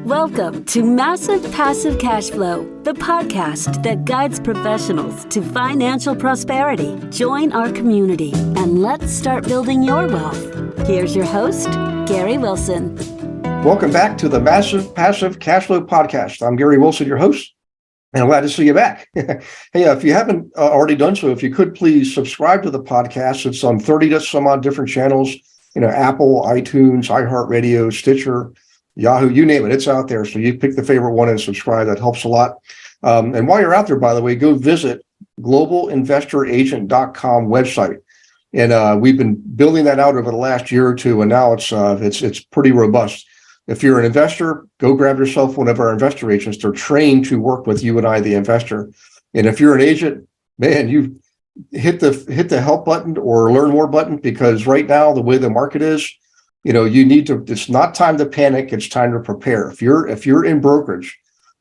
Welcome to Massive Passive Cash Flow, the podcast that guides professionals to financial prosperity. Join our community and let's start building your wealth. Here's your host, Gary Wilson. Welcome back to the Massive Passive Cash Flow podcast. I'm Gary Wilson, your host, and I'm glad to see you back. Hey, if you haven't already done so, if you could please subscribe to the podcast. It's on 30 to some odd different channels, Apple, iTunes, iHeartRadio, Stitcher, Yahoo, you name it, it's out there. So you pick the favorite one and subscribe. That helps a lot. And while you're out there, by the way, go visit globalinvestoragent.com website. And we've been building that out over the last year or two, and now it's pretty robust. If you're an investor, go grab yourself one of our investor agents. They're trained to work with you and I, the investor. And if you're an agent, man, you hit the help button or learn more button, because right now, the way the market is, you need to, it's not time to panic, it's time to prepare. If you're in brokerage,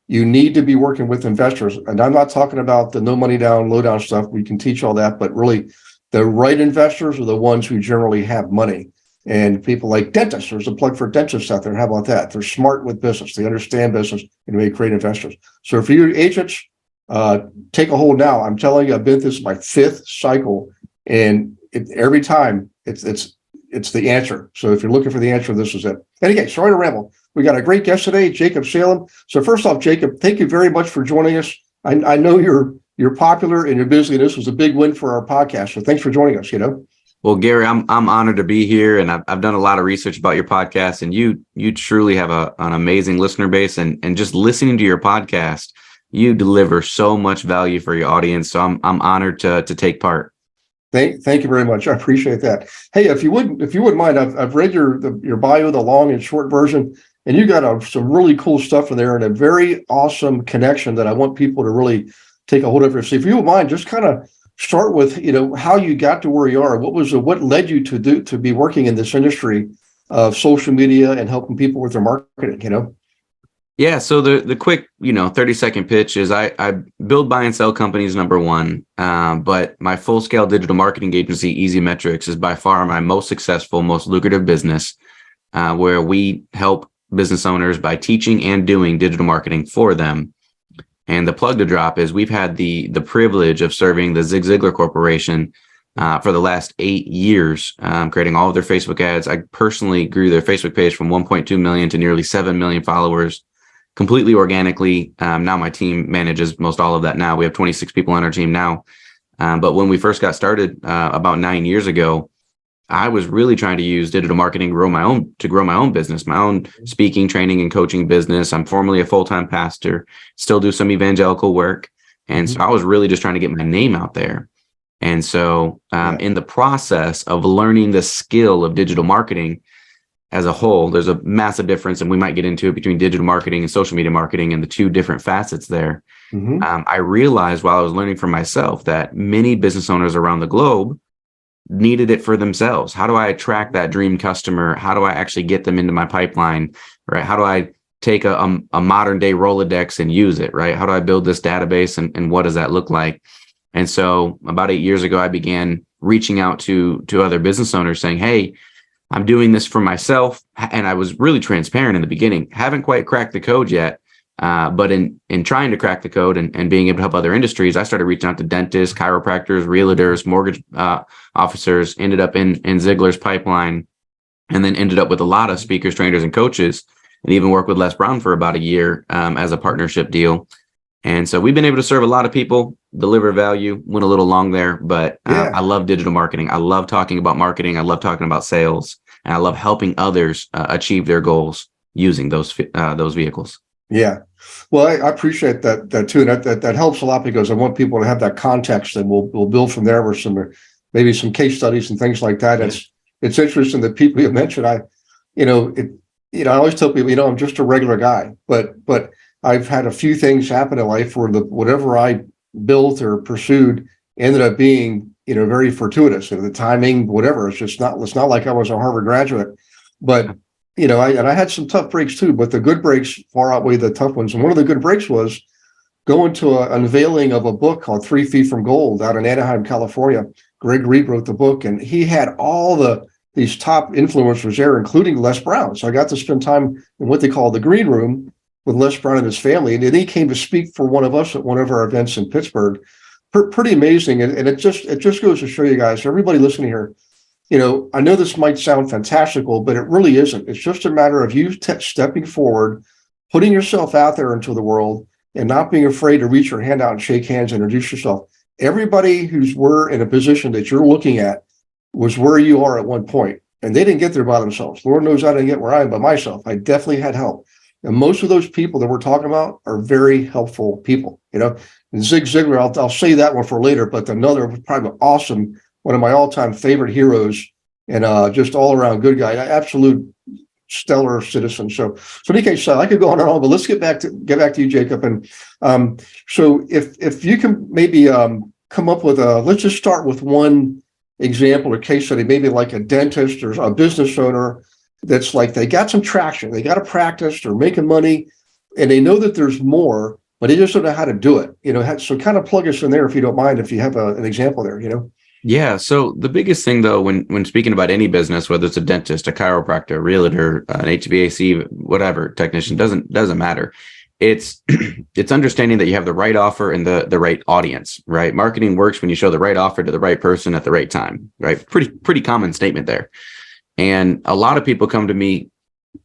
you need to be working with investors. And I'm not talking about the no money down, low down stuff. We can teach all that, but really the right investors are the ones who generally have money. And people like dentists, there's a plug for dentists out there. How about that? They're smart with business. They understand business and they create investors. So for you agents, take a hold now. I'm telling you, this is my fifth cycle, and every time it's the answer. So if you're looking for the answer, this is it. And again, sorry to ramble. We got a great guest today, Jacob Salem. So first off, Jacob, thank you very much for joining us. I know you're popular and you're busy, and this was a big win for our podcast. So thanks for joining us. Well, Gary, I'm honored to be here, and I've done a lot of research about your podcast, and you truly have an amazing listener base, and just listening to your podcast, you deliver so much value for your audience. So I'm honored to take part. Thank you very much. I appreciate that. Hey, if you wouldn't mind, I've read your bio, the long and short version, and you got some really cool stuff in there and a very awesome connection that I want people to really take a hold of here. So if you wouldn't mind, just kind of start with how you got to where you are. What led you to be working in this industry of social media and helping people with their marketing? Yeah, so the quick 30-second pitch is I build, buy, and sell companies, number one. But my full-scale digital marketing agency, EZMetrics, is by far my most successful, most lucrative business, where we help business owners by teaching and doing digital marketing for them. And the plug to drop is we've had the privilege of serving the Ziglar Corporation for the last 8 years, creating all of their Facebook ads. I personally grew their Facebook page from 1.2 million to nearly 7 million followers, completely organically. Now my team manages most all of that now. We have 26 people on our team now. But when we first got started about 9 years ago, I was really trying to use digital marketing to grow my own business, my own speaking, training, and coaching business. I'm formerly a full-time pastor, still do some evangelical work. And so I was really just trying to get my name out there. And so in the process of learning the skill of digital marketing as a whole, there's a massive difference, and we might get into it, between digital marketing and social media marketing and the two different facets there. I realized while I was learning for myself that many business owners around the globe needed it for themselves. How do I attract that dream customer? How do I actually get them into my pipeline, right? How do I take a modern day Rolodex and use it, right? How do I build this database, and what does that look like? And so about 8 years ago, I began reaching out to other business owners saying, hey, I'm doing this for myself. And I was really transparent in the beginning. Haven't quite cracked the code yet. But in trying to crack the code and being able to help other industries, I started reaching out to dentists, chiropractors, realtors, mortgage officers, ended up in Ziglar's pipeline, and then ended up with a lot of speakers, trainers, and coaches, and even worked with Les Brown for about a year as a partnership deal. And so we've been able to serve a lot of people, deliver value. Went a little long there, but I love digital marketing. I love talking about marketing. I love talking about sales, and I love helping others achieve their goals using those vehicles. Yeah. Well, I appreciate that too. And that helps a lot, because I want people to have that context, and we'll build from there with maybe some case studies and things like that. It's interesting that people you mentioned, I always tell people, I'm just a regular guy, but I've had a few things happen in life where whatever I built or pursued ended up being, very fortuitous, and the timing, whatever. It's not like I was a Harvard graduate, but I had some tough breaks too, but the good breaks far outweigh the tough ones. And one of the good breaks was going to an unveiling of a book called 3 Feet from Gold out in Anaheim, California. Greg Reed wrote the book, and he had all these top influencers there, including Les Brown. So I got to spend time in what they call the green room with Les Brown and his family. And then he came to speak for one of us at one of our events in Pittsburgh. Pretty amazing. And it just goes to show you guys, everybody listening here, I know this might sound fantastical, but it really isn't. It's just a matter of you stepping forward, putting yourself out there into the world, and not being afraid to reach your hand out and shake hands and introduce yourself. Everybody were in a position that you're looking at was where you are at one point, and they didn't get there by themselves. Lord knows I didn't get where I am by myself. I definitely had help. And most of those people that we're talking about are very helpful people. And Zig Ziglar, I'll say that one for later, but another probably awesome, one of my all-time favorite heroes, and just all around good guy, absolute stellar citizen. So in any case, I could go on and on, but let's get back to you, Jacob. And so if you can maybe come up with let's just start with one example or case study, maybe like a dentist or a business owner that's like they got some traction, they got a practice, they're making money, and they know that there's more, but they just don't know how to do it. So kind of plug us in there if you don't mind, if you have an example there. Yeah. So the biggest thing, though, when speaking about any business, whether it's a dentist, a chiropractor, a realtor, an HVAC, whatever technician, doesn't matter. It's understanding that you have the right offer and the right audience, right? Marketing works when you show the right offer to the right person at the right time, right? Pretty common statement there. And a lot of people come to me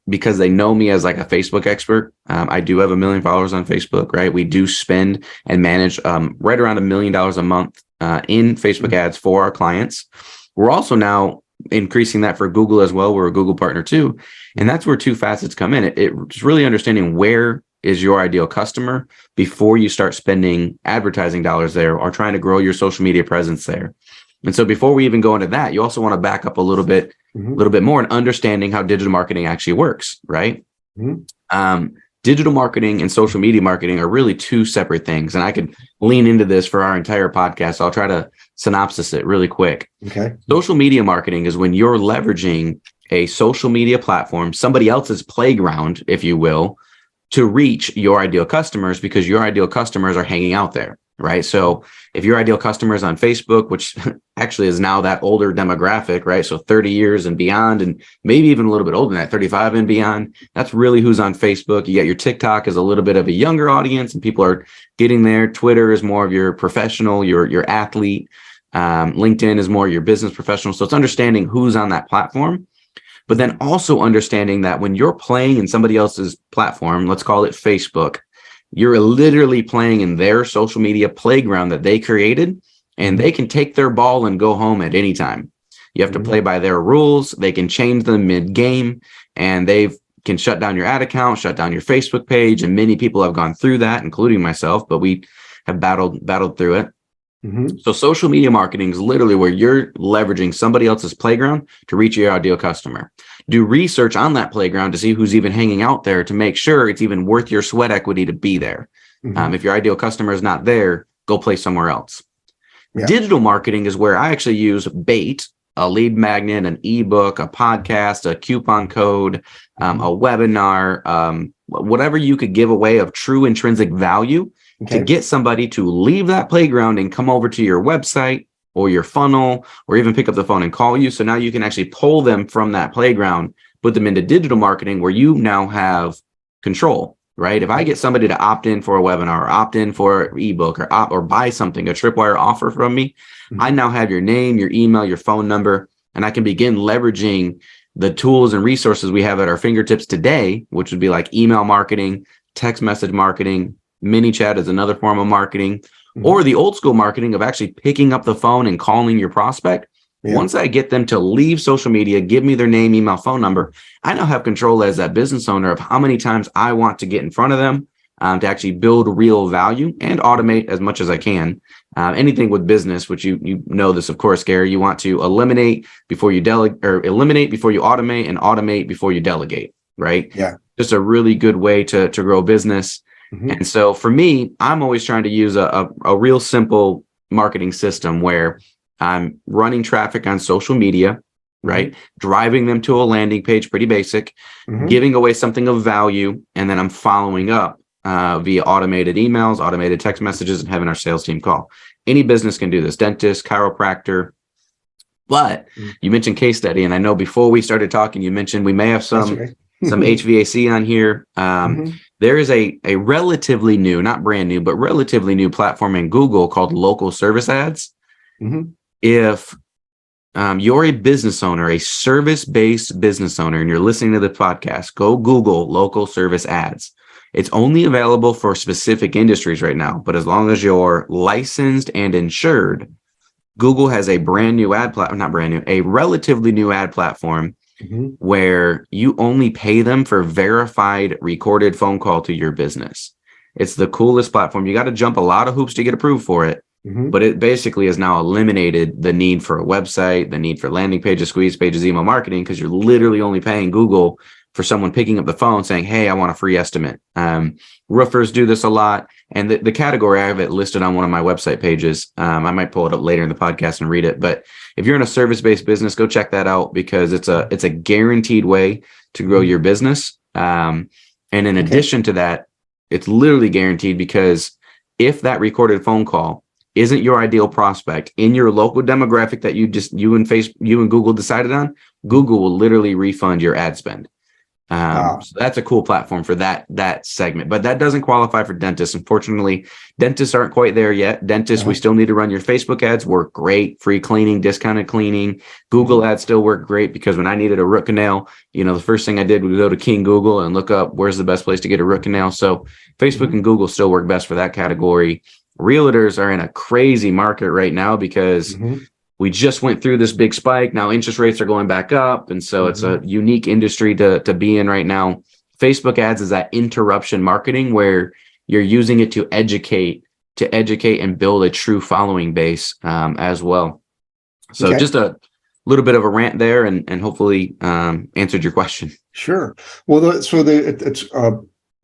because they know me as like a Facebook expert. I do have 1 million followers on Facebook, right? We do spend and manage right around $1 million a month in Facebook ads for our clients. We're also now increasing that for Google as well. We're a Google partner too. And that's where two facets come in. It's really understanding where is your ideal customer before you start spending advertising dollars there or trying to grow your social media presence there. And so before we even go into that, you also want to back up a little bit more in understanding how digital marketing actually works, right? Digital marketing and social media marketing are really two separate things. And I could lean into this for our entire podcast. So I'll try to synopsis it really quick. Okay. Social media marketing is when you're leveraging a social media platform, somebody else's playground, if you will, to reach your ideal customers, because your ideal customers are hanging out there, right? So if your ideal customer is on Facebook, which actually is now that older demographic, right? So 30 years and beyond, and maybe even a little bit older than that, 35 and beyond, that's really who's on Facebook. You got your TikTok is a little bit of a younger audience and people are getting there. Twitter is more of your professional, your athlete. LinkedIn is more your business professional. So it's understanding who's on that platform, but then also understanding that when you're playing in somebody else's platform, let's call it Facebook, you're literally playing in their social media playground that they created, and they can take their ball and go home at any time. You have to play by their rules. They can change them mid-game, and they can shut down your ad account, shut down your Facebook page. And many people have gone through that, including myself, but we have battled through it. So social media marketing is literally where you're leveraging somebody else's playground to reach your ideal customer. Do research on that playground to see who's even hanging out there to make sure it's even worth your sweat equity to be there. If your ideal customer is not there, go play somewhere else. Yeah. Digital marketing is where I actually use bait, a lead magnet, an ebook, a podcast, a coupon code, a webinar, whatever you could give away of true intrinsic value to get somebody to leave that playground and come over to your website or your funnel, or even pick up the phone and call you. So now you can actually pull them from that playground, put them into digital marketing where you now have control, right? If I get somebody to opt in for a webinar or opt in for an ebook or buy something, a tripwire offer from me, I now have your name, your email, your phone number, and I can begin leveraging the tools and resources we have at our fingertips today, which would be like email marketing, text message marketing, mini chat is another form of marketing, or the old school marketing of actually picking up the phone and calling your prospect. Once I get them to leave social media, give me their name, email, phone number, I now have control as that business owner of how many times I want to get in front of them to actually build real value and automate as much as I can. Anything with business, which you know this, of course, Gary, you want to eliminate before you delegate, or eliminate before you automate, and automate before you delegate, right? Yeah. Just a really good way to grow business. And so for me, I'm always trying to use a real simple marketing system where I'm running traffic on social media, right? Driving them to a landing page, pretty basic, giving away something of value, and then I'm following up via automated emails, automated text messages, and having our sales team call. Any business can do this, dentist, chiropractor. But you mentioned case study, and I know before we started talking, you mentioned we may have some HVAC on here. There is a relatively new, not brand new, but relatively new platform in Google called local service ads. If you're a business owner, a service-based business owner, and you're listening to the podcast, go Google local service ads. It's only available for specific industries right now, but as long as you're licensed and insured, Google has a brand new ad platform, not brand new, a relatively new ad platform where you only pay them for verified recorded phone call to your business. It's the coolest platform. You got to jump a lot of hoops to get approved for it, but it basically has now eliminated the need for a website, the need for landing pages, squeeze pages, email marketing, because you're literally only paying Google for someone picking up the phone saying, hey, I want a free estimate. Roofers do this a lot. And the category, I have it listed on one of my website pages. I might pull it up later in the podcast and read it. But if you're in a service-based business, go check that out, because it's a guaranteed way to grow your business. And in addition to that, it's literally guaranteed, because if that recorded phone call isn't your ideal prospect in your local demographic that you and Google decided on, Google will literally refund your ad spend. So that's a cool platform for that segment, but that doesn't qualify for dentists. Unfortunately, dentists aren't quite there yet. Dentists, we still need to run your Facebook ads, work great. Free cleaning, discounted cleaning. Google ads still work great, because when I needed a root canal, the first thing I did was go to King Google and look up where's the best place to get a root canal. So Facebook and Google still work best for that category. Realtors are in a crazy market right now, because we just went through this big spike. Now interest rates are going back up. And so it's a unique industry to be in right now. Facebook ads is that interruption marketing where you're using it to educate and build a true following base as well. So just a little bit of a rant there, and hopefully answered your question. Sure. Well, it's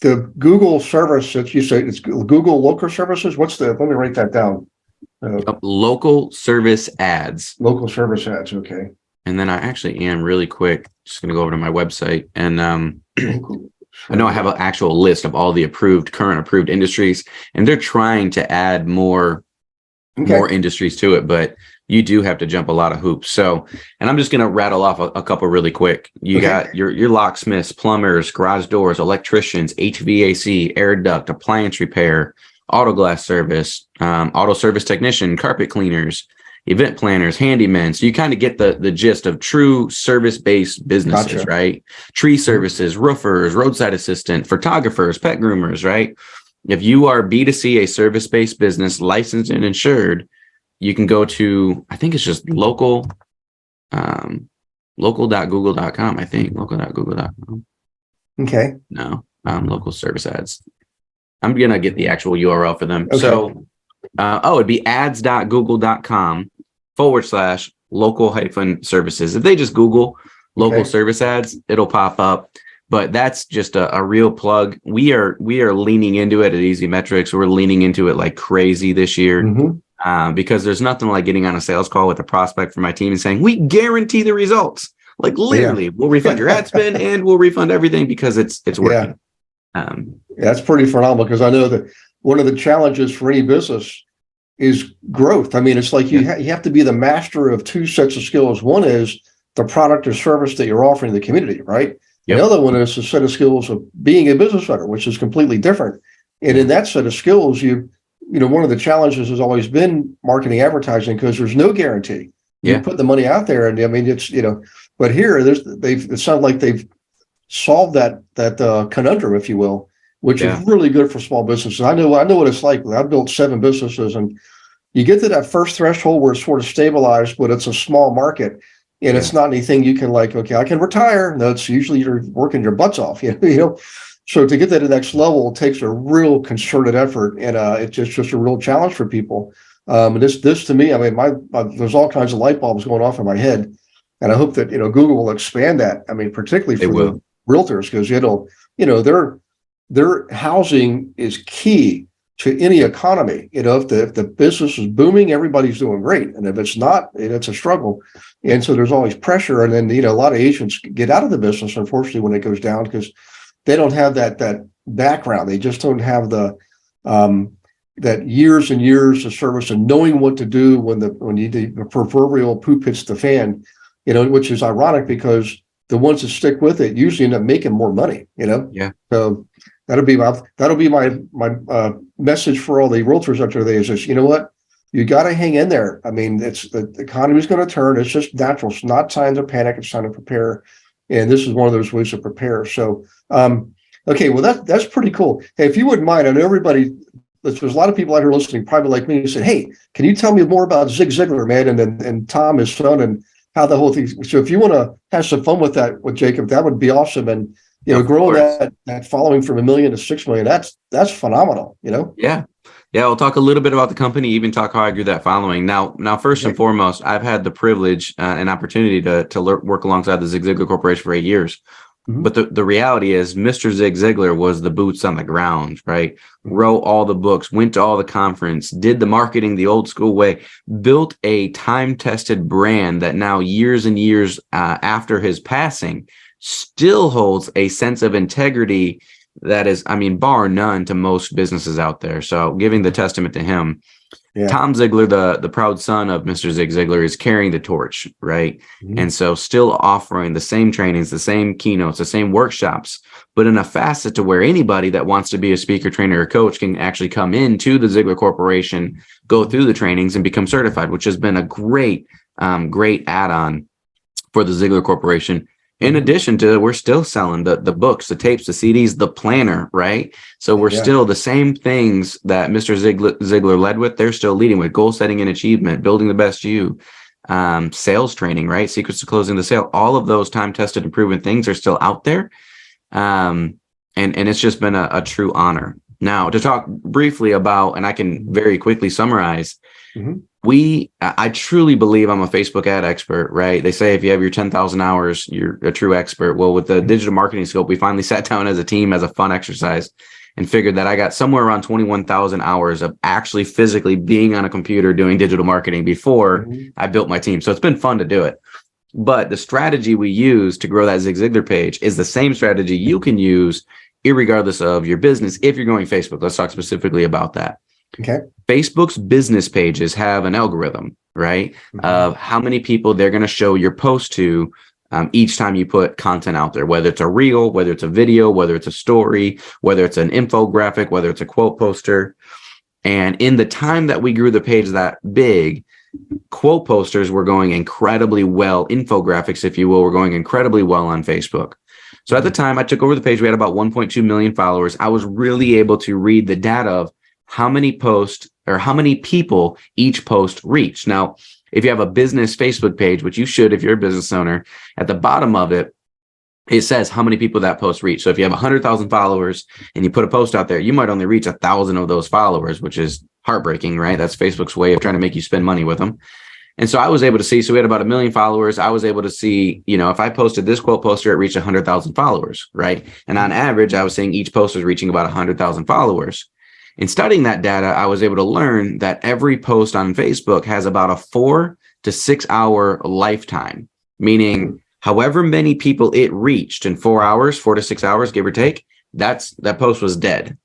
the Google service that you say, it's Google local services. Let me write that down. Local service ads. Local service ads. Okay. And then I actually am really quick, just going to go over to my website, and I know I have an actual list of all the current approved industries, and they're trying to add more industries to it, but you do have to jump a lot of hoops. So, and I'm just going to rattle off a couple really quick. You got your locksmiths, plumbers, garage doors, electricians, HVAC, air duct, appliance repair, auto glass service, auto service technician, carpet cleaners, event planners, handymen. So you kind of get the gist of true service-based businesses, right? Tree services, roofers, roadside assistant, photographers, pet groomers, right? If you are B2C, a service-based business, licensed and insured, you can go to, I think it's just local.google.com, I think, local.google.com. Okay. No, local service ads. I'm going to get the actual URL for them. Okay. So, it'd be ads.google.com/local-services. If they just Google local service ads, it'll pop up. But that's just a real plug. We are leaning into it at EZMetrics. We're leaning into it like crazy this year, because there's nothing like getting on a sales call with a prospect for my team and saying, we guarantee the results. Like literally, we'll refund your ad spend and we'll refund everything, because it's working. That's pretty phenomenal, because I know that one of the challenges for any business is growth. I mean, it's like you have to be the master of two sets of skills. One is the product or service that you're offering the community, right? The other one is a set of skills of being a business owner, which is completely different. And in that set of skills, one of the challenges has always been marketing, advertising, because there's no guarantee. You put the money out there, and I mean, it's but here it sounds like they've solved that conundrum, if you will, which is really good for small businesses. I know what it's like. I've built 7 businesses, and you get to that first threshold where it's sort of stabilized, but it's a small market. And it's not anything you can like, okay, I can retire. No, it's usually you're working your butts off, So to get to the next level takes a real concerted effort, and it's just a real challenge for people. This to me, I mean, there's all kinds of light bulbs going off in my head, and I hope that Google will expand that. I mean, particularly for the realtors, because their housing is key to any economy. If the business is booming, everybody's doing great, and if it's not, it's a struggle. And so there's always pressure, and then a lot of agents get out of the business, unfortunately, when it goes down, because they don't have that background. They just don't have the that years and years of service and knowing what to do when the proverbial poop hits the fan. Which is ironic, because the ones that stick with it usually end up making more money. So That'll be my message for all the realtors out there today is this, you know what? You got to hang in there. I mean, the economy's going to turn. It's just natural. It's not time to panic. It's time to prepare. And this is one of those ways to prepare. So, okay, well, that's pretty cool. Hey, if you wouldn't mind, I know everybody, there's a lot of people out here listening, probably like me, who said, hey, can you tell me more about Zig Ziglar, man? And Tom, his son, and how the whole thing. So if you want to have some fun with that, with Jacob, that would be awesome. And, growing that following from 1 million to 6 million, that's phenomenal, Yeah. Yeah, we'll talk a little bit about the company, even talk how I grew that following. Now, first and foremost, I've had the privilege and opportunity to work alongside the Zig Ziglar Corporation for 8 years. Mm-hmm. But the reality is Mr. Zig Ziglar was the boots on the ground, right? Mm-hmm. Wrote all the books, went to all the conference, did the marketing the old school way, built a time-tested brand that now years and years after his passing still holds a sense of integrity that is, I mean, bar none to most businesses out there. So giving the testament to him. Yeah. Tom Ziglar, the proud son of Mr. Zig Ziglar, is carrying the torch, right? Mm-hmm. And so still offering the same trainings, the same keynotes, the same workshops, but in a facet to where anybody that wants to be a speaker, trainer, or coach can actually come into the Ziglar Corporation, go through the trainings, and become certified, which has been a great add-on for the Ziglar Corporation. In addition to, we're still selling the books, the tapes, the CDs, the planner, right? So we're still the same things that Mr. Ziglar led with. They're still leading with goal setting and achievement, building the best you, sales training, right? Secrets to closing the sale. All of those time-tested and proven things are still out there. And it's just been a true honor. Now, to talk briefly about, and I can very quickly summarize, I truly believe I'm a Facebook ad expert, right? They say if you have your 10,000 hours, you're a true expert. Well, with the digital marketing scope, we finally sat down as a team as a fun exercise and figured that I got somewhere around 21,000 hours of actually physically being on a computer doing digital marketing before I built my team. So it's been fun to do it. But the strategy we use to grow that Zig Ziglar page is the same strategy you can use irregardless of your business if you're going Facebook. Let's talk specifically about that. Okay. Facebook's business pages have an algorithm, right? Of how many people they're going to show your post to each time you put content out there, whether it's a reel, whether it's a video, whether it's a story, whether it's an infographic, whether it's a quote poster. And in the time that we grew the page that big, quote posters were going incredibly well. Infographics, if you will, were going incredibly well on Facebook. So at the time I took over the page, we had about 1.2 million followers. I was really able to read the data of how many posts or how many people each post reached. Now, if you have a business Facebook page, which you should if you're a business owner, at the bottom of it, it says how many people that post reach. So if you have 100,000 followers and you put a post out there, you might only reach 1,000 of those followers, which is heartbreaking, right? That's Facebook's way of trying to make you spend money with them. And so I was able to see, so we had about 1 million followers. I was able to see, if I posted this quote poster, it reached 100,000 followers, right? And on average, I was seeing each post was reaching about 100,000 followers. In studying that data, I was able to learn that every post on Facebook has about a 4 to 6 hour lifetime, meaning however many people it reached in 4 hours, 4 to 6 hours, give or take, that post was dead.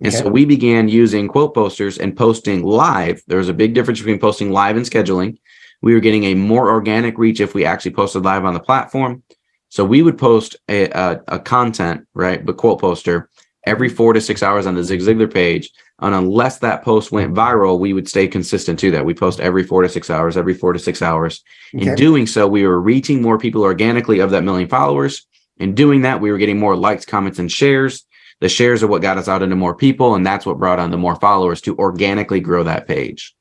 And so we began using quote posters and posting live. There was a big difference between posting live and scheduling. We were getting a more organic reach if we actually posted live on the platform. So we would post a content, right, but quote poster every 4 to 6 hours on the Zig Ziglar page. And unless that post went viral, we would stay consistent to that. We post every 4 to 6 hours, every 4 to 6 hours. In doing so, we were reaching more people organically of that 1 million followers. In doing that, we were getting more likes, comments, and shares. The shares are what got us out into more people, and that's what brought on the more followers to organically grow that page.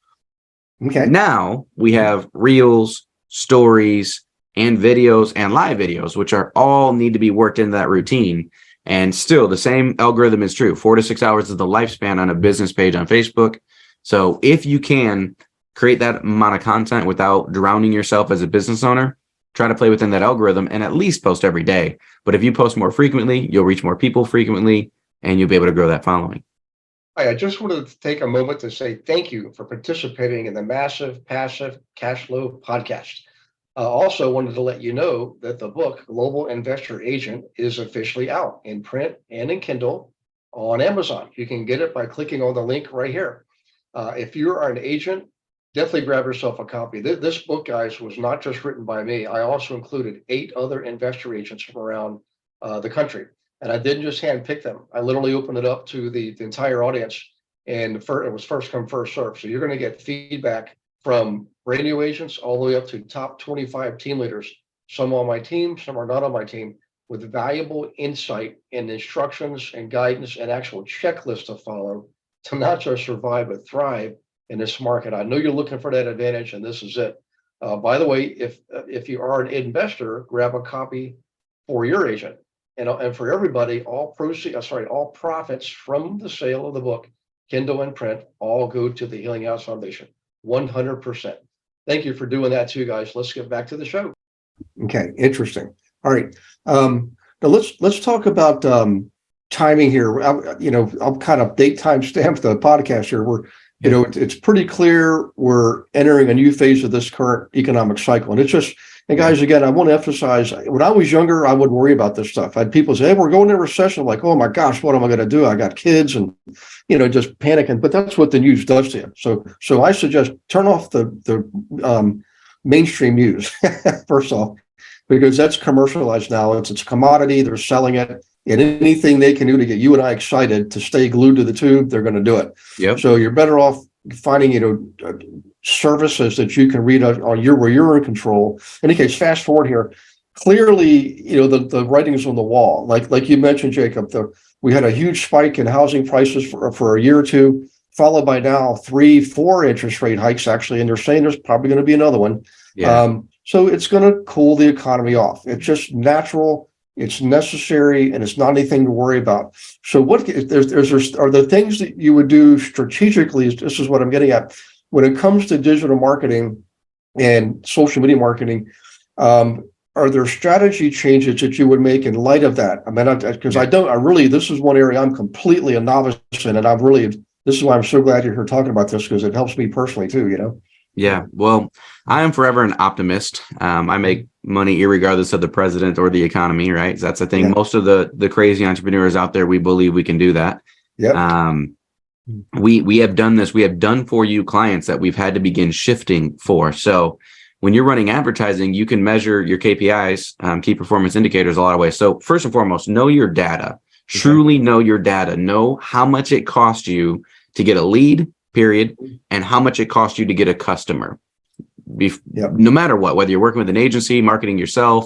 Okay. Now we have reels, stories, and videos and live videos, which are all need to be worked into that routine. And still the same algorithm is true. 4 to 6 hours is the lifespan on a business page on Facebook. So if you can create that amount of content without drowning yourself as a business owner, try to play within that algorithm and at least post every day. But if you post more frequently, you'll reach more people frequently and you'll be able to grow that following. I just wanted to take a moment to say thank you for participating in the Massive Passive Cash Flow podcast. Also wanted to let you know that the book Global Investor Agent is officially out in print and in Kindle on Amazon. You can get it by clicking on the link right here. If you are an agent, definitely grab yourself a copy. This book, guys, was not just written by me. I also included 8 other investor agents from around the country. And I didn't just handpick them. I literally opened it up to the entire audience, and it was first come, first serve. So you're going to get feedback from brand new agents all the way up to top 25 team leaders. Some on my team, some are not on my team, with valuable insight and instructions and guidance and actual checklists to follow to not just survive but thrive in this market. I know you're looking for that advantage, and this is it. By the way, if you are an investor, grab a copy for your agent. And for everybody, all profits from the sale of the book, Kindle and print, all go to the Healing House Foundation, 100%. Thank you for doing that too, guys. Let's get back to the show. Okay, interesting. All right. Now let's talk about timing here. I'll kind of date time stamp the podcast here. It's pretty clear we're entering a new phase of this current economic cycle, and guys, again, I want to emphasize, when I was younger, I would worry about this stuff. I had people say, hey, we're going into recession. I'm like, oh my gosh, what am I going to do? I got kids, and, just panicking. But that's what the news does to you. So I suggest turn off the mainstream news, first off, because that's commercialized now. It's a commodity. They're selling it. And anything they can do to get you and I excited to stay glued to the tube, they're going to do it. Yep. So you're better off finding, services that you can read on where you're in control. In any case, fast forward here. Clearly, the writing's on the wall. Like you mentioned, Jacob, we had a huge spike in housing prices for a year or two, followed by now 3-4 interest rate hikes, actually. And they're saying there's probably going to be another one. Yeah. So it's going to cool the economy off. It's just natural. It's necessary, and it's not anything to worry about. So what are the things that you would do strategically? This is what I'm getting at. When it comes to digital marketing and social media marketing, are there strategy changes that you would make in light of that? I mean, this is one area I'm completely a novice in, and this is why I'm so glad you're here talking about this, because it helps me personally too, Yeah, well, I am forever an optimist. I make money irregardless of the president or the economy, right? That's the thing. Yeah. Most of the crazy entrepreneurs out there, we believe we can do that. Yeah. We have done this. We have done for you clients that we've had to begin shifting for. So when you're running advertising, you can measure your KPIs, key performance indicators, a lot of ways. So first and foremost, know your data. Truly know your data. Know how much it costs you to get a lead, period, and how much it costs you to get a customer. No matter what, whether you're working with an agency, marketing yourself,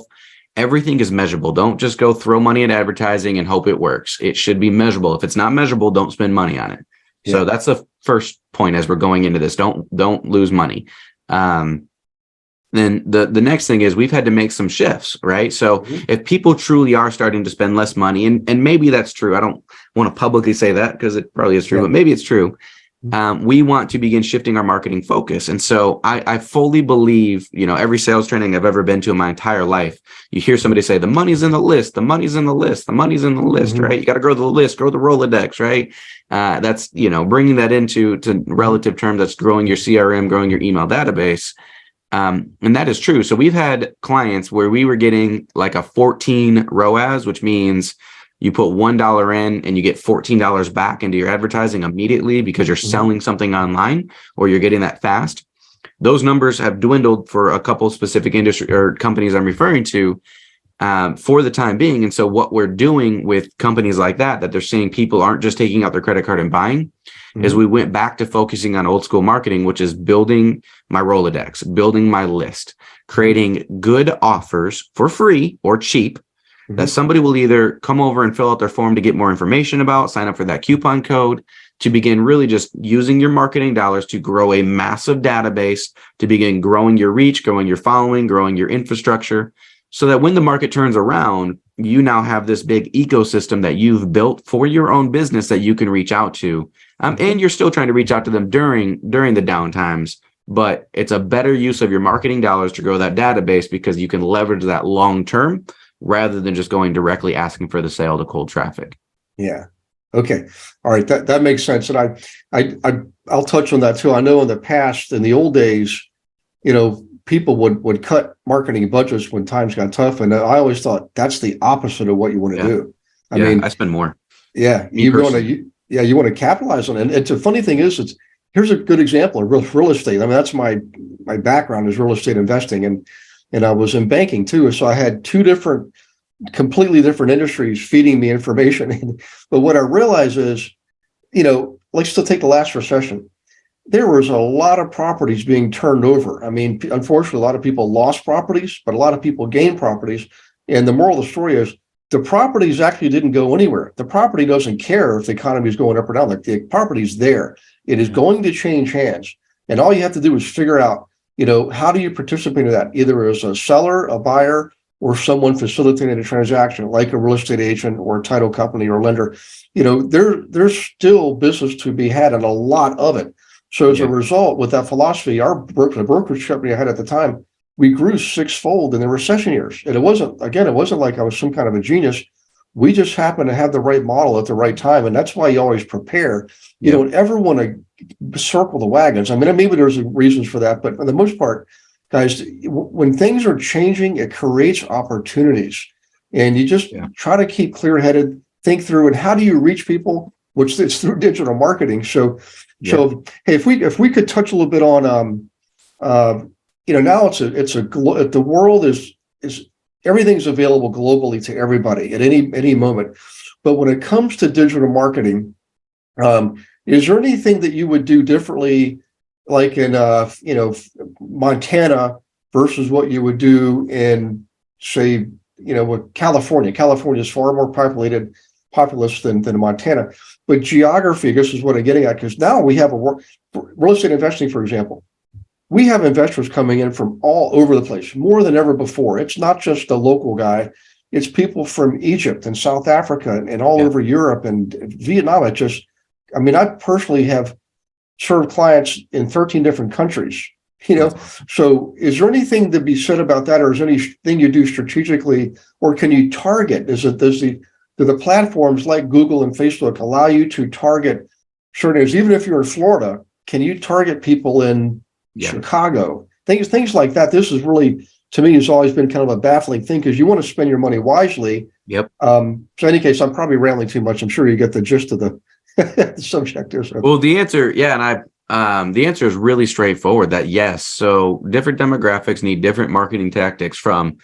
everything is measurable. Don't just go throw money at advertising and hope it works. It should be measurable. If it's not measurable, don't spend money on it. Yeah. So that's the first point as we're going into this. Don't lose money. Then the next thing is we've had to make some shifts, right? So if people truly are starting to spend less money, and maybe that's true. I don't want to publicly say that because it probably is true, but maybe it's true. We want to begin shifting our marketing focus. And so I fully believe, every sales training I've ever been to in my entire life, you hear somebody say, the money's in the list, the money's in the list, the money's in the list, right? You got to grow the list, grow the Rolodex, right? That's, bringing that into relative terms, that's growing your CRM, growing your email database. And that is true. So we've had clients where we were getting like a 14 ROAS, which means you put $1 in and you get $14 back into your advertising immediately because you're selling something online or you're getting that fast. Those numbers have dwindled for a couple of specific industry or companies I'm referring to for the time being. And so what we're doing with companies like that they're seeing people aren't just taking out their credit card and buying, is we went back to focusing on old school marketing, which is building my Rolodex, building my list, creating good offers for free or cheap that somebody will either come over and fill out their form to get more information about, sign up for that coupon code, to begin really just using your marketing dollars to grow a massive database, to begin growing your reach, growing your following, growing your infrastructure, so that when the market turns around, you now have this big ecosystem that you've built for your own business that you can reach out to. And you're still trying to reach out to them during the down times, but it's a better use of your marketing dollars to grow that database because you can leverage that long term rather than just going directly asking for the sale to cold traffic. Yeah. Okay. All right. That makes sense. And I'll touch on that too. I know in the past, in the old days, people would cut marketing budgets when times got tough. And I always thought that's the opposite of what you want to do. I mean, I spend more. Yeah. You want to capitalize on it. And it's a funny thing is, here's a good example of real estate. I mean, that's my background is real estate investing. And I was in banking too. So I had two different completely different industries feeding me information. But what I realize is, let's still take the last recession. There was a lot of properties being turned over. I mean, unfortunately, a lot of people lost properties, but a lot of people gained properties. And the moral of the story is the properties actually didn't go anywhere. The property doesn't care if the economy is going up or down. Like, the property's there. It is going to change hands. And all you have to do is figure out, how do you participate in that? Either as a seller, a buyer, or someone facilitating a transaction, like a real estate agent or a title company or lender. There's still business to be had, and a lot of it. So as a result, with that philosophy, the brokerage company I had at the time, we grew sixfold in the recession years. And it wasn't like I was some kind of a genius. We just happened to have the right model at the right time. And that's why you always prepare. You don't ever want to circle the wagons. I mean, maybe there's reasons for that, but for the most part, guys, when things are changing, it creates opportunities. And you just try to keep clear-headed, think through, and how do you reach people? Which it's through digital marketing. So hey, if we could touch a little bit on, now the world is everything's available globally to everybody at any moment. But when it comes to digital marketing, is there anything that you would do differently, like in Montana versus what you would do in, say, with California? California is far more populous than Montana. But geography, I guess, is what I'm getting at, because now we have real estate investing, for example. We have investors coming in from all over the place, more than ever before. It's not just a local guy. It's people from Egypt and South Africa and all over Europe and Vietnam. I personally have served clients in 13 different countries, So is there anything to be said about that, or is there anything you do strategically, or can you target? Do the platforms like Google and Facebook allow you to target certain areas? Even if you're in Florida, can you target people in Chicago? Things like that. This is really, to me, has always been kind of a baffling thing, because you want to spend your money wisely. So in any case, I'm probably rambling too much. I'm sure you get the gist of the subject there. So. Well, the answer, the answer is really straightforward. That yes. So different demographics need different marketing tactics, from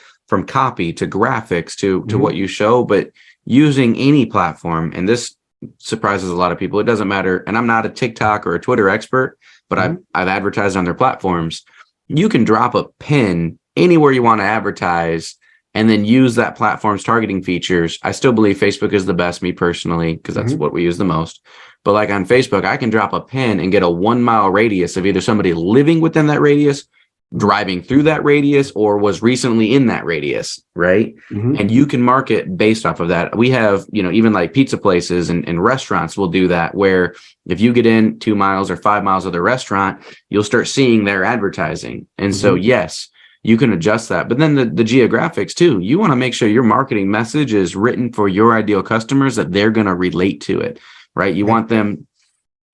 copy to graphics to what you show, but using any platform, and this surprises a lot of people. It doesn't matter. And I'm not a TikTok or a Twitter expert, but I've advertised on their platforms. You can drop a pin anywhere you want to advertise and then use that platform's targeting features. I still believe Facebook is the best, me personally, because that's what we use the most. But like on Facebook, I can drop a pin and get a 1 mile radius of either somebody living within that radius, driving through that radius, or was recently in that radius, right? And you can market based off of that. We have, even like pizza places and restaurants will do that, where if you get in 2 miles or 5 miles of the restaurant, you'll start seeing their advertising. And so, yes, you can adjust that. But then the geographics too, you want to make sure your marketing message is written for your ideal customers, that they're going to relate to it, right? You want them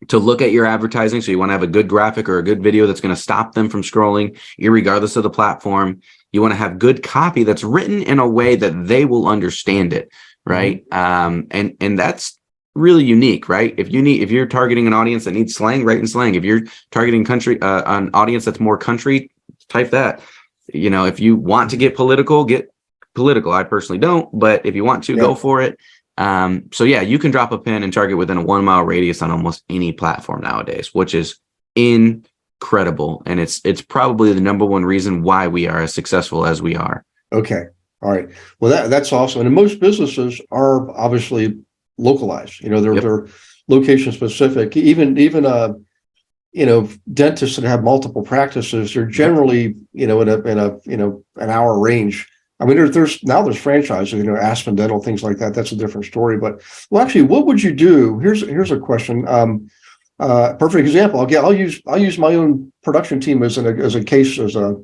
to look at your advertising. So you want to have a good graphic or a good video that's going to stop them from scrolling, irregardless of the platform. You want to have good copy that's written in a way that they will understand it, right? And that's really unique, right? If you're targeting an audience that needs slang, write in slang. If you're targeting an audience that's more country, type that. If you want to get political. I personally don't, but if you want to, go for it. You can drop a pin and target within a 1 mile radius on almost any platform nowadays, which is incredible. And it's probably the number one reason why we are as successful as we are. Okay. All right. Well, that's awesome. And most businesses are obviously localized. They're location specific. Even dentists that have multiple practices are generally, in an hour range. I mean, there's franchising, Aspen Dental, things like that. That's a different story. But actually, what would you do? Here's a question. Perfect example. I'll use my own production team as a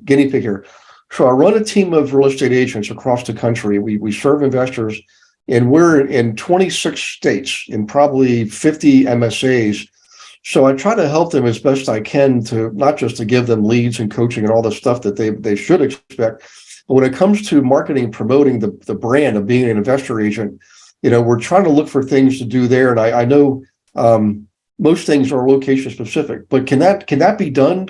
guinea pig here. So I run a team of real estate agents across the country. We serve investors, and we're in 26 states in probably 50 MSAs. So I try to help them as best I can, to not just to give them leads and coaching and all the stuff that they should expect. But when it comes to marketing, promoting the brand of being an investor agent, we're trying to look for things to do there. And I know most things are location specific, but can that be done?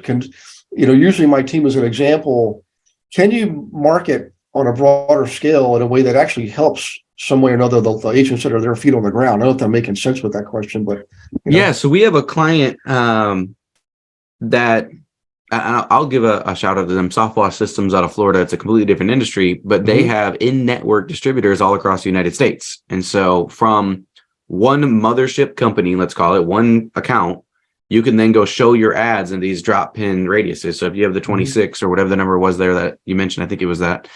Using my team as an example, can you market on a broader scale in a way that actually helps some way or another the agents that are their feet on the ground? I don't know if I'm making sense with that question, but yeah. So we have a client that I'll give a shout out to them. Softwall Systems out of Florida. It's a completely different industry, but they have in-network distributors all across the United States. And so from one mothership company, let's call it one account, you can then go show your ads in these drop pin radiuses. So if you have the 26 or whatever the number was there that you mentioned, I think it was that,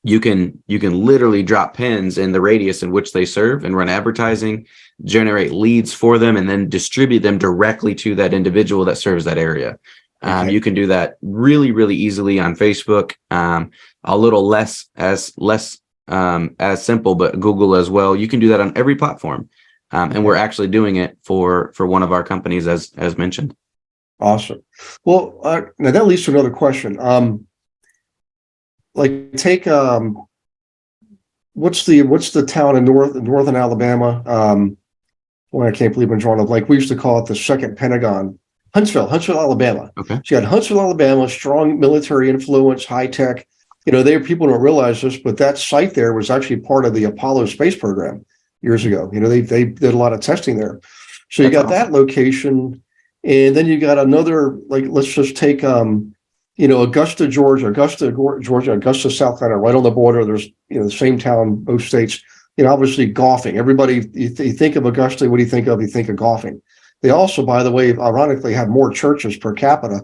you can literally drop pins in the radius in which they serve and run advertising, generate leads for them, and then distribute them directly to that individual that serves that area. You can do that really, really easily on Facebook. A little less as simple, but Google as well. You can do that on every platform. And we're actually doing it for one of our companies, as mentioned. Awesome. Well, now that leads to another question. Like take what's the town in northern Alabama? Well, I can't believe I'm drawing a blank. We used to call it the second Pentagon. Huntsville, Alabama. Okay. So you had Huntsville, Alabama, strong military influence, high tech. People don't realize this, but that site there was actually part of the Apollo space program years ago. They did a lot of testing there. So you got awesome. That location, and then you got another, like, let's just take Augusta, Georgia, Augusta, South Carolina, right on the border. There's the same town, both states. Obviously golfing. Everybody, you think of Augusta, what do you think of? You think of golfing. They also, by the way, ironically, have more churches per capita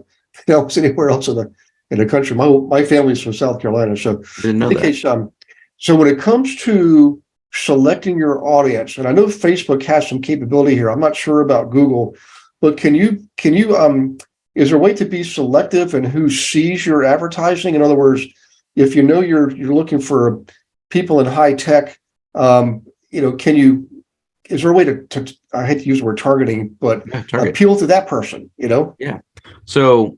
than anywhere else in the country. My family's from South Carolina, so didn't know that. So when it comes to selecting your audience, and I know Facebook has some capability here. I'm not sure about Google, but can you is there a way to be selective in who sees your advertising? In other words, if you're looking for people in high tech, is there a way to I hate to use the word targeting, but appeal to that person, Yeah. So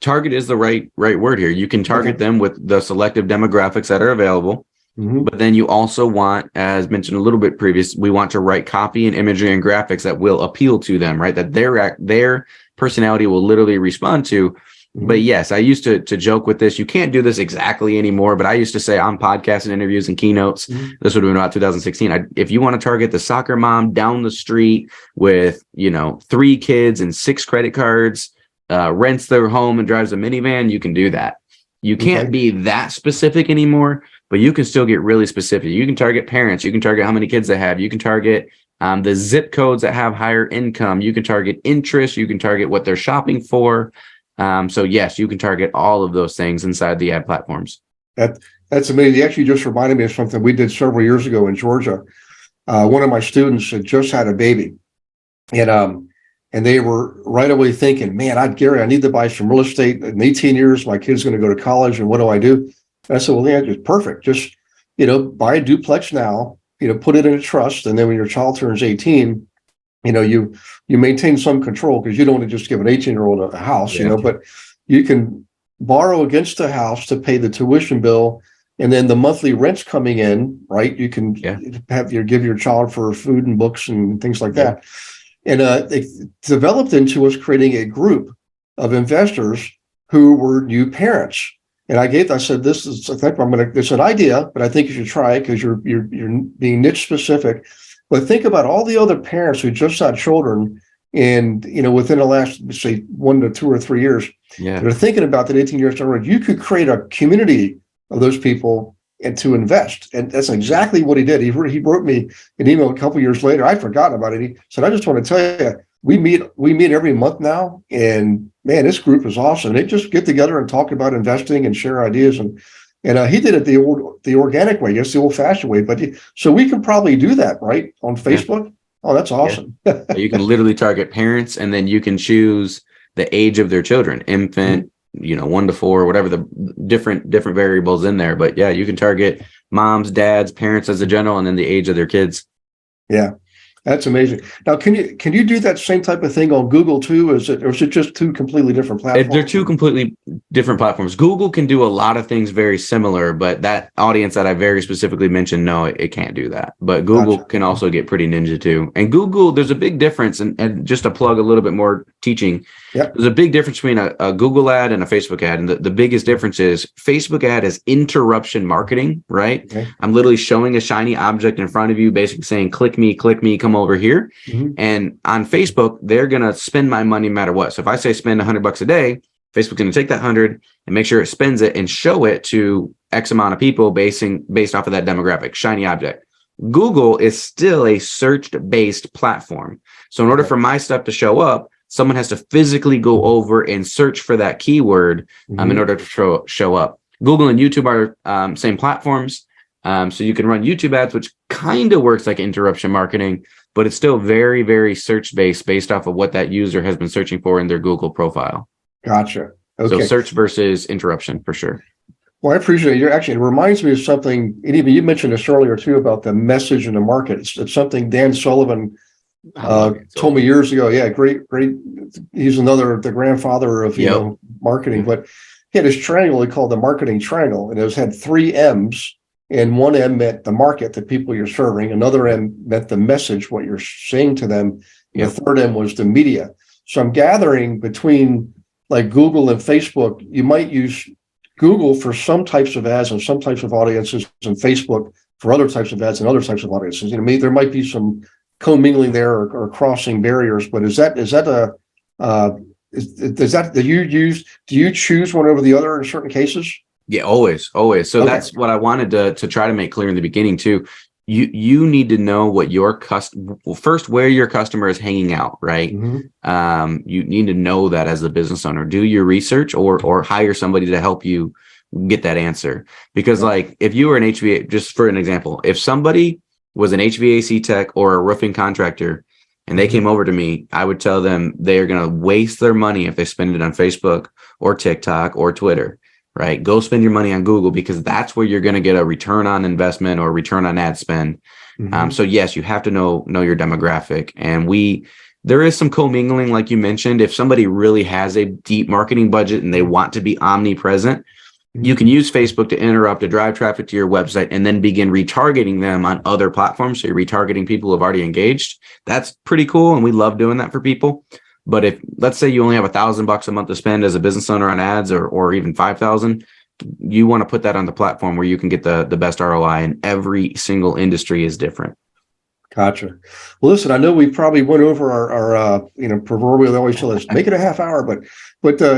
target is the right word here. You can target them with the selective demographics that are available. But then you also want, as mentioned a little bit previous, we want to write copy and imagery and graphics that will appeal to them, right? That their personality will literally respond to. But yes, I used to joke with this. You can't do this exactly anymore, but I used to say on podcasts and interviews and keynotes, this would have been about 2016. If you want to target the soccer mom down the street with, 3 kids and 6 credit cards, rents their home and drives a minivan, you can do that. You can't be that specific anymore, but you can still get really specific. You can target parents. You can target how many kids they have. You can target the zip codes that have higher income. You can target interest. You can target what they're shopping for. So yes, you can target all of those things inside the ad platforms. That's amazing. You actually just reminded me of something we did several years ago in Georgia. One of my students had just had a baby, and they were right away thinking, man, Gary, I need to buy some real estate. In 18 years, my kid's going to go to college, and what do I do? And I said, well, yeah, just perfect. Just, buy a duplex now, put it in a trust, and then when your child turns 18, you maintain some control, because you don't want to just give an 18-year-old a house, but you can borrow against the house to pay the tuition bill, and then the monthly rent's coming in, right? You can give your child for food and books and things like that. And they developed into us creating a group of investors who were new parents. And I said, it's an idea, but I think you should try it because you're being niche specific. But think about all the other parents who just had children, and within the last, say, 1 to 2 or 3 years, they're thinking about that 18 years down the road. You could create a community of those people and to invest. And that's exactly what he did. He wrote me an email a couple of years later. I'd forgotten about it. He said, I just want to tell you, we meet every month now, and man, this group is awesome. They just get together and talk about investing and share ideas. And he did it the organic way, yes, the old fashioned way. But so we can probably do that, right, on Facebook. Yeah. Oh, that's awesome. You can literally target parents, and then you can choose the age of their children, infant, 1 to 4, whatever the different variables in there. But yeah, you can target moms, dads, parents as a general, and then the age of their kids. Yeah. That's amazing. Now, can you do that same type of thing on Google too? Or is it just two completely different platforms? They're two completely different platforms. Google can do a lot of things very similar, but that audience that I very specifically mentioned, no, it can't do that. But Google Gotcha. can also get pretty ninja too. And Google, there's a big difference. And just to plug a little bit more teaching, Yep. there's a big difference between a Google ad and a Facebook ad. And the biggest difference is Facebook ad is interruption marketing, right? Okay. I'm literally showing a shiny object in front of you, basically saying, click me, come over here. Mm-hmm. And on Facebook, they're going to spend my money no matter what. So if I say spend $100 a day, Facebook's going to take that 100 and make sure it spends it and show it to X amount of people based off of that demographic, shiny object. Google is still a search-based platform. So in order for my stuff to show up, someone has to physically go over and search for that keyword in order to show up. Google and YouTube are same platforms. So you can run YouTube ads, which kind of works like interruption marketing, but it's still very, very search-based based off of what that user has been searching for in their Google profile. Gotcha. Okay. So search versus interruption for sure. Well, I appreciate it. It reminds me of something, and even you mentioned this earlier too, about the message in the market. It's something Dan Sullivan told me years ago. Yeah, great. He's the grandfather of, marketing, but he had this triangle he called the marketing triangle, and it had 3 M's. And one M meant the market, the people you're serving. Another M meant the message, what you're saying to them. And the third M was the media. So I'm gathering between like Google and Facebook, you might use Google for some types of ads and some types of audiences, and Facebook for other types of ads and other types of audiences. There might be some commingling there or crossing barriers, but do you choose one over the other in certain cases? Yeah, always. So that's what I wanted to try to make clear in the beginning too. You need to know what your first, where your customer is hanging out, right? Mm-hmm. You need to know that as a business owner. Do your research or hire somebody to help you get that answer. Because like if you were an HVAC, just for an example, if somebody was an HVAC tech or a roofing contractor and they came over to me, I would tell them they're going to waste their money if they spend it on Facebook or TikTok or Twitter. Right? Go spend your money on Google because that's where you're going to get a return on investment or return on ad spend. Mm-hmm. So yes, you have to know your demographic. And there is some commingling, like you mentioned. If somebody really has a deep marketing budget and they want to be omnipresent, you can use Facebook to interrupt, to drive traffic to your website and then begin retargeting them on other platforms. So you're retargeting people who have already engaged. That's pretty cool. And we love doing that for people. But if, let's say you only have $1,000 a month to spend as a business owner on ads or even 5,000, you want to put that on the platform where you can get the best ROI, and every single industry is different. Gotcha. Well, listen, I know we probably went over our proverbial, they always tell us, make it a half hour, but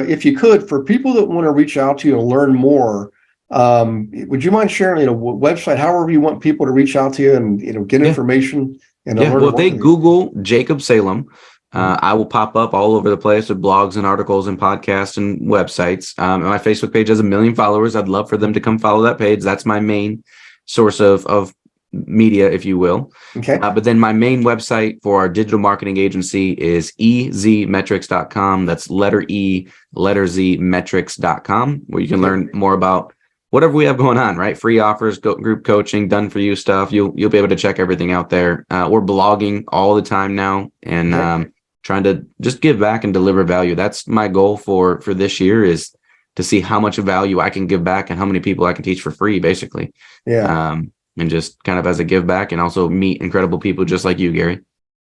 if you could, for people that want to reach out to you and learn more, would you mind sharing, website, however you want people to reach out to you and, get information and learn more? Well, if they Google Jacob Salem, I will pop up all over the place with blogs and articles and podcasts and websites. My Facebook page has 1 million followers. I'd love for them to come follow that page. That's my main source of media, if you will. Okay. But then my main website for our digital marketing agency is EZMetrics.com. That's letter E, letter Z, metrics.com, where you can learn more about whatever we have going on, right? Free offers, group coaching, done for you stuff. You'll be able to check everything out there. We're blogging all the time now, and trying to just give back and deliver value. That's my goal for this year, is to see how much value I can give back and how many people I can teach for free, basically. Yeah. And just kind of as a give back, and also meet incredible people just like you, Gary.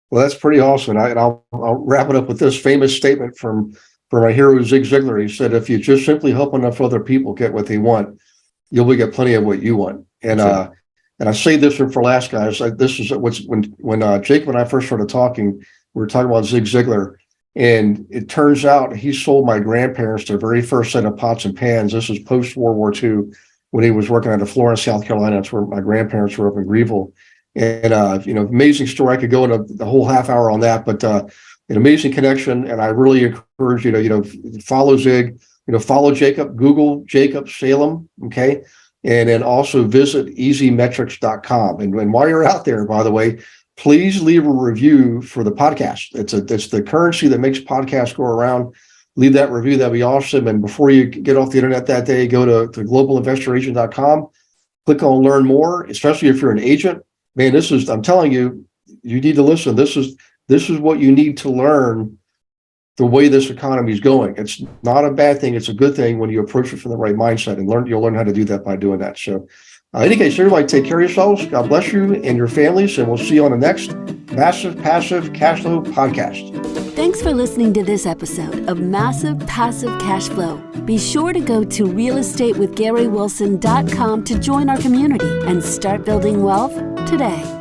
Well, that's pretty awesome. And I'll wrap it up with this famous statement from my hero, Zig Ziglar. He said, if you just simply help enough other people get what they want, you'll get plenty of what you want. And Sure. And I say this for last, guys. This is when Jacob and I first started talking, we were talking about Zig Ziglar, and it turns out he sold my grandparents their very first set of pots and pans. This is post World War II, when he was working out of Florence, South Carolina. That's where my grandparents were, up in Greenville. And amazing story. I could go into the whole half hour on that, but an amazing connection. And I really encourage you to follow Zig, follow Jacob, Google Jacob Salem, okay, and then also visit EZMetrics.com. And while you're out there, by the way, please leave a review for the podcast. It's the currency that makes podcasts go around. Leave that review. That'd be awesome. And before you get off the internet that day, go to globalinvestoragent.com, click on learn more, especially if you're an agent. Man, I'm telling you, you need to listen. This is what you need to learn the way this economy is going. It's not a bad thing. It's a good thing when you approach it from the right mindset, and you'll learn how to do that by doing that. So in any case, everybody take care of yourselves. God bless you and your families, and we'll see you on the next Massive Passive Cash Flow podcast. Thanks for listening to this episode of Massive Passive Cash Flow. Be sure to go to realestatewithgarywilson.com to join our community and start building wealth today.